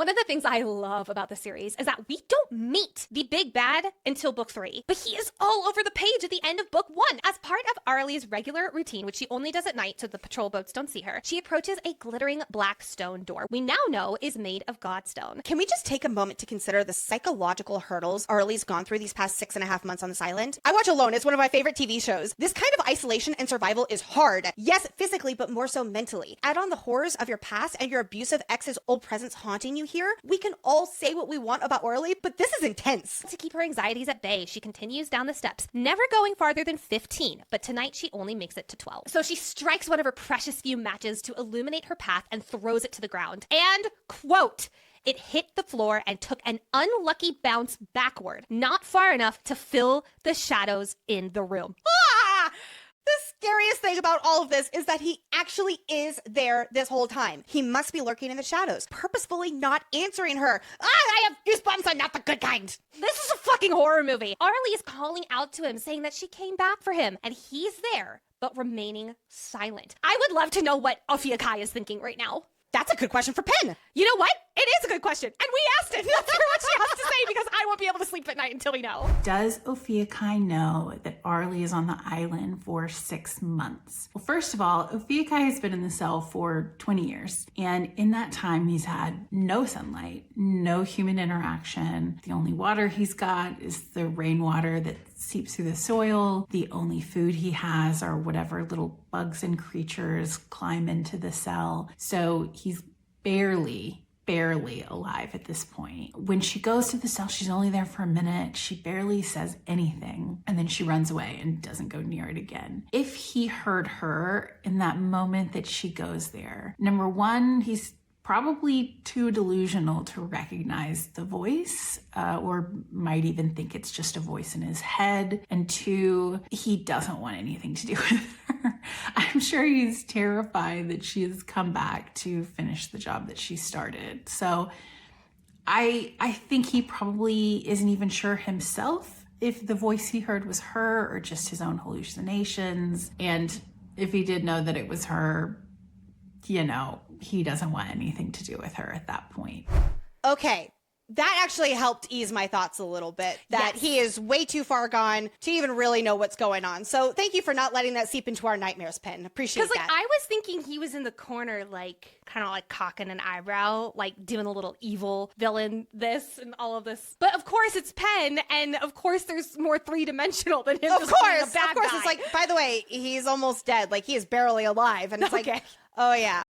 One of the things I love about the series is that we don't meet the big bad until book 3, but he is all over the page at the end of book 1. As part of Arlie's regular routine, which she only does at night so the patrol boats don't see her, she approaches a glittering black stone door we now know is made of godstone. Can we just take a moment to consider the psychological hurdles Arlie's gone through these past 6.5 months on this island? I watch Alone. It's one of my favorite TV shows. This kind of isolation and survival is hard. Yes, physically, but more so mentally. Add on the horrors of your past and your abusive ex's old presence haunting you here. We can all say what we want about Arlie, but this is intense. To keep her anxieties at bay, she continues down the steps, never going farther than 15, but tonight she only makes it to 12. So she strikes one of her precious few matches to illuminate her path and throws it to the ground. And, quote, it hit the floor and took an unlucky bounce backward, not far enough to fill the shadows in the room. Ah! The scariest thing about all of this is that he actually is there this whole time. He must be lurking in the shadows, purposefully not answering her. I have goosebumps. I'm not the good kind. This is a fucking horror movie. Arlie is calling out to him, saying that she came back for him, and he's there, but remaining silent. I would love to know what Ophia Kai is thinking right now. That's a good question for Penn. You know what? It is a good question. And we asked it. Let's hear what she has to say because I won't be able to sleep at night until we know. Does Ophia Kai know that Arlie is on the island for 6 months? Well, first of all, Ophia Kai has been in the cell for 20 years. And in that time, he's had no sunlight, no human interaction. The only water he's got is the rainwater that seeps through the soil. The only food he has are whatever little bugs and creatures climb into the cell. So he's barely alive at this point. When she goes to the cell, she's only there for a minute. She barely says anything, and then she runs away and doesn't go near it again. If he heard her in that moment that she goes there, number one, he's probably too delusional to recognize the voice, or might even think it's just a voice in his head. And two, he doesn't want anything to do with her. I'm sure he's terrified that she has come back to finish the job that she started. So I think he probably isn't even sure himself if the voice he heard was her or just his own hallucinations. And if he did know that it was her, you know, he doesn't want anything to do with her at that point. Okay, that actually helped ease my thoughts a little bit, that he is way too far gone to even really know what's going on. So thank you for not letting that seep into our nightmares, Penn. Appreciate that. Because, I was thinking he was in the corner, kind of cocking an eyebrow, doing a little evil villain this and all of this. But of course it's Penn, and of course there's more three-dimensional than him. Of course, it's by the way, he's almost dead. He is barely alive. And it's okay. oh yeah.